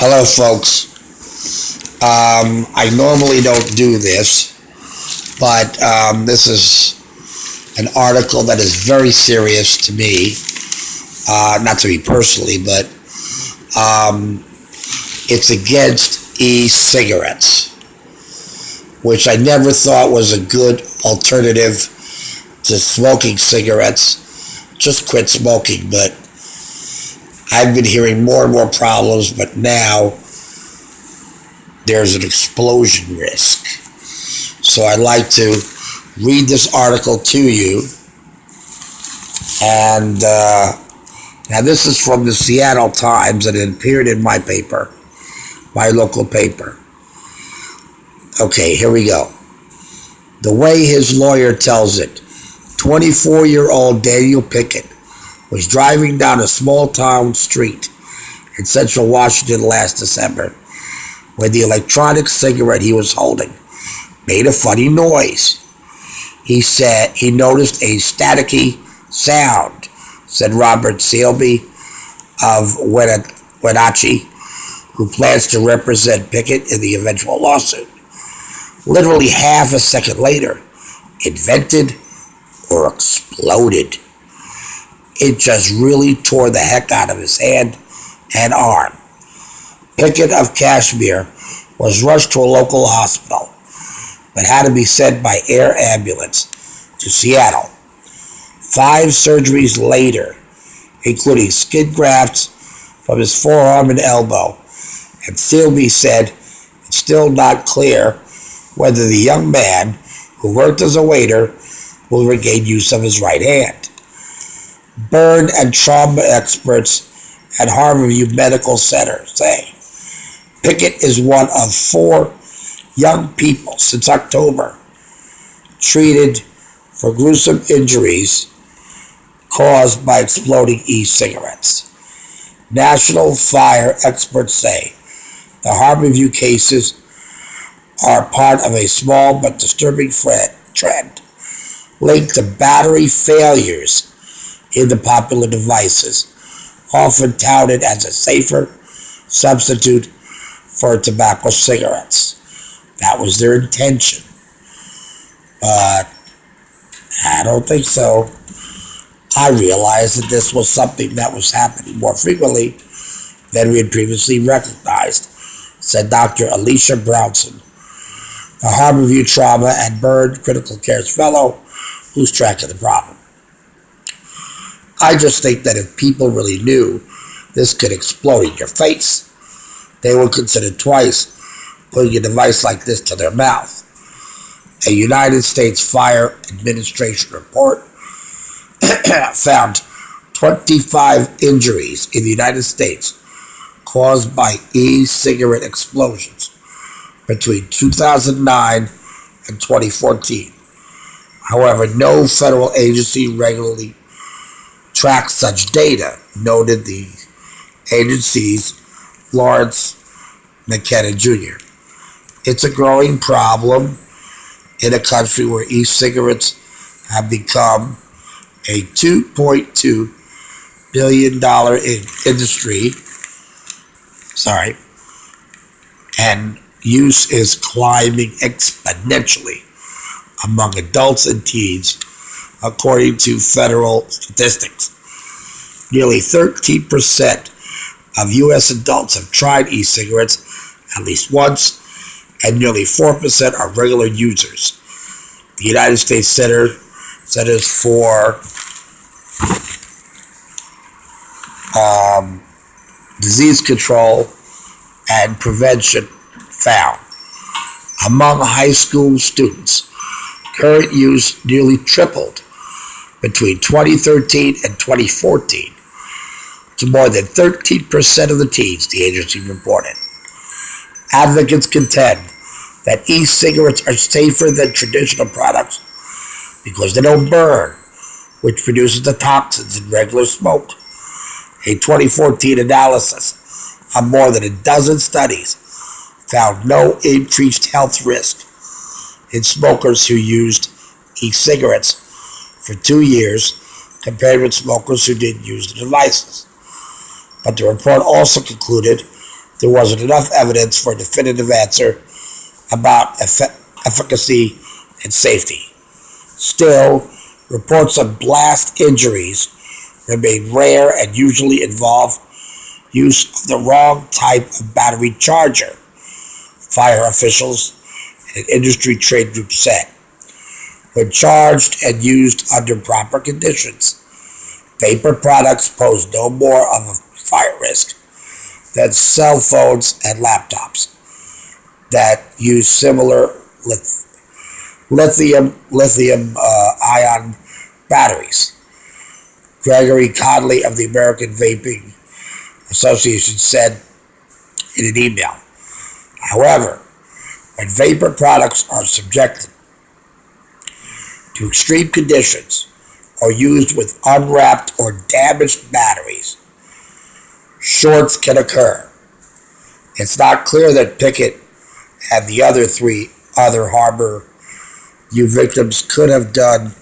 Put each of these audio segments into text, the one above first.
Hello, folks. I normally don't do this, but this is an article that is very serious to me. Not to me personally, but it's against e-cigarettes, which I never thought was a good alternative to smoking cigarettes. Just quit smoking, but I've been hearing more and more problems, but now there's an explosion risk. So I'd like to read this article to you. And now this is from the Seattle Times, and it appeared in my paper, my local paper. Okay, here we go. The way his lawyer tells it, 24-year-old Daniel Pickett was driving down a small town street in central Washington last December when the electronic cigarette he was holding made a funny noise. He said he noticed a staticky sound, said Robert Selby of Wenatchee, who plans to represent Pickett in the eventual lawsuit. Literally half a second later, it vented or exploded. It just really tore the heck out of his hand and arm. Pickett of Kashmir was rushed to a local hospital, but had to be sent by air ambulance to Seattle. 5 surgeries later, including skin grafts from his forearm and elbow, and Selby said it's still not clear whether the young man, who worked as a waiter, will regain use of his right hand. Burn and trauma experts at Harborview Medical Center say Pickett is one of 4 young people since October treated for gruesome injuries caused by exploding e-cigarettes. National fire experts say the Harborview cases are part of a small but disturbing trend linked to battery failures in the popular devices, often touted as a safer substitute for tobacco cigarettes. That was their intention. But I don't think so. I realized that this was something that was happening more frequently than we had previously recognized, said Dr. Alicia Brownson, a Harborview Trauma and Burn Critical Care's fellow who's tracking the problem. I just think that if people really knew this could explode in your face, they would consider twice putting a device like this to their mouth. A United States Fire Administration report found 25 injuries in the United States caused by e-cigarette explosions between 2009 and 2014. However, no federal agency regularly tracks such data, noted the agency's Lawrence McKenna Jr. It's a growing problem in a country where e-cigarettes have become a $2.2 billion industry. And use is climbing exponentially among adults and teens, according to federal statistics. Nearly 13% of U.S. adults have tried e-cigarettes at least once, and nearly 4% are regular users. The United States Centers for Disease Control and Prevention found among high school students, current use nearly tripled between 2013 and 2014 to more than 13% of the teens, the agency reported. Advocates contend that e-cigarettes are safer than traditional products because they don't burn, which produces the toxins in regular smoke. A 2014 analysis of more than a dozen studies found no increased health risk in smokers who used e-cigarettes for 2 years compared with smokers who didn't use the devices. But the report also concluded there wasn't enough evidence for a definitive answer about efficacy and safety. Still, reports of blast injuries remain rare and usually involve use of the wrong type of battery charger, fire officials and an industry trade group said. When charged and used under proper conditions, vapor products pose no more of a fire risk than cell phones and laptops that use similar lithium-ion batteries. Gregory Conley of the American Vaping Association said in an email. However, when vapor products are subjected to extreme conditions or used with unwrapped or damaged batteries, shorts can occur. It's not clear that Pickett and the other Harbor U victims could have done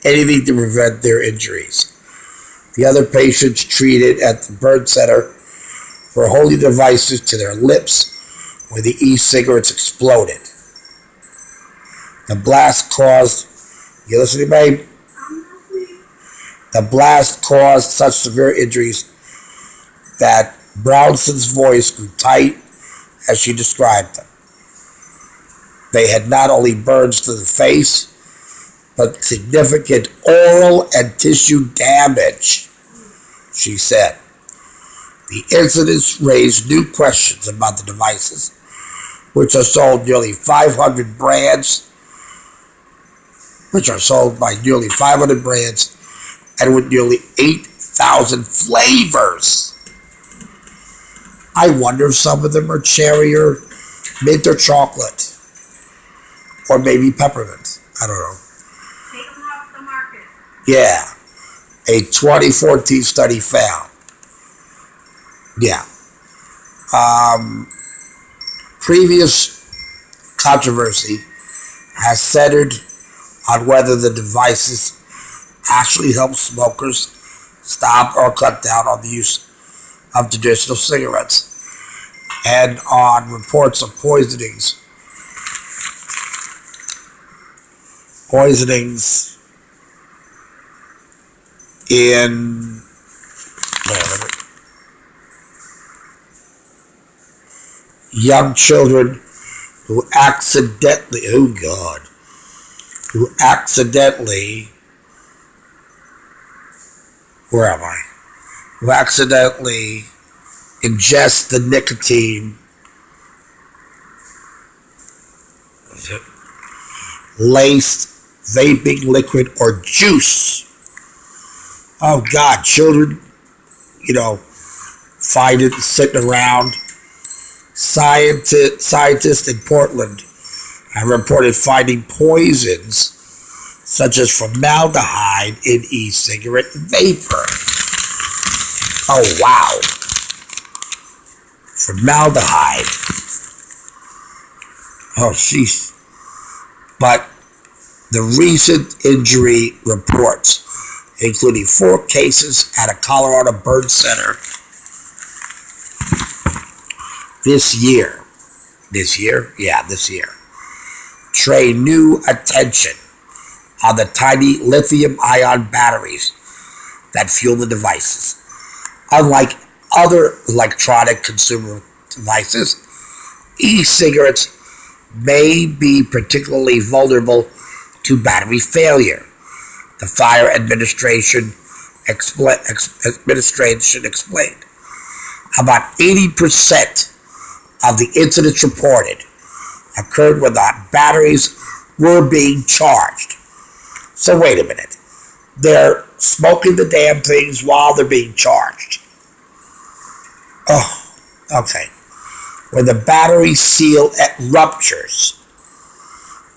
anything to prevent their injuries. The other patients treated at the burn center were holding devices to their lips when the e-cigarettes exploded. The blast caused, you listening, babe? The blast caused such severe injuries that Brownson's voice grew tight as she described them. They had not only burns to the face, but significant oral and tissue damage, she said. The incidents raised new questions about the devices, which are sold nearly 500 brands, and with nearly 8,000 flavors. I wonder if some of them are cherry or mint or chocolate. Or maybe peppermint. I don't know. Take them off the market. Yeah. A 2014 study found. Yeah. Previous controversy has centered on whether the devices actually help smokers stop or cut down on the use of traditional cigarettes, and on reports of poisonings in young children who accidentally ingest the nicotine laced vaping liquid or juice. Oh God, children, find it sitting around. Scientists in Portland have reported finding poisons such as formaldehyde in e-cigarette vapor. Oh wow. Formaldehyde. Oh jeez. But the recent injury reports, including 4 cases at a Colorado burn center this year, trade new attention on the tiny lithium-ion batteries that fuel the devices. Unlike other electronic consumer devices, e-cigarettes may be particularly vulnerable to battery failure. The Fire Administration explained. About 80% of the incidents reported occurred when the batteries were being charged. So wait a minute. They're smoking the damn things while they're being charged. Oh, okay. When the battery seal ruptures,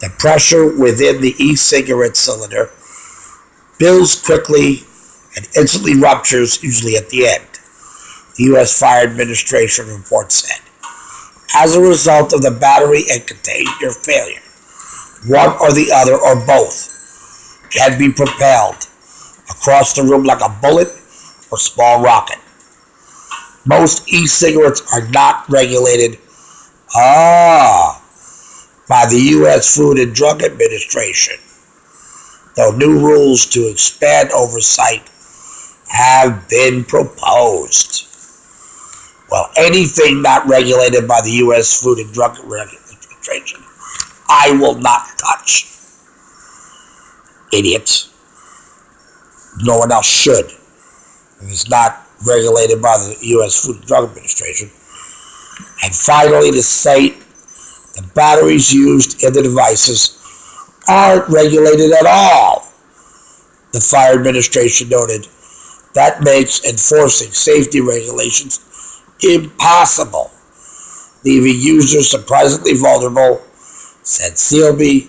the pressure within the e-cigarette cylinder builds quickly and instantly ruptures, usually at the end, the U.S. Fire Administration report said. As a result of the battery and container failure, one or the other or both can be propelled across the room like a bullet or small rocket. Most e-cigarettes are not regulated by the U.S. Food and Drug Administration, though new rules to expand oversight have been proposed. Well, anything not regulated by the U.S. Food and Drug Administration, I will not touch. Idiots. No one else should. If it's not regulated by the U.S. Food and Drug Administration. And finally, to state the batteries used in the devices aren't regulated at all. The Fire Administration noted that makes enforcing safety regulations impossible, leaving users surprisingly vulnerable, said CLB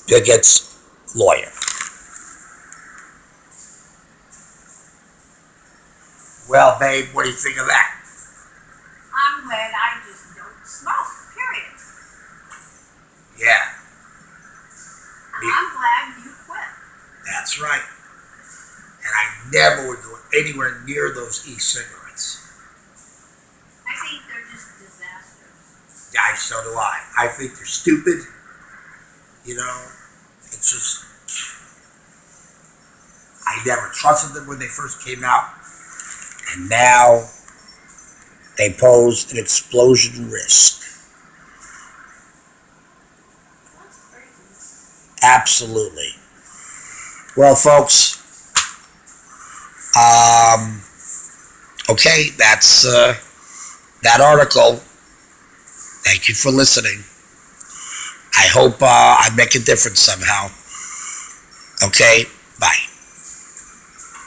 Pickett's lawyer. Well, babe, what do you think of that? I'm glad I just don't smoke, period. Yeah. And I'm glad you quit. That's right. And I never would go anywhere near those e-cigarettes. I think they're just disasters. Yeah, so do I. I think they're stupid. You know, it's just, I never trusted them when they first came out. And now they pose an explosion risk. That's crazy. Absolutely. Well, folks, okay, that's that article. Thank you for listening. I hope I make a difference somehow. Okay, bye.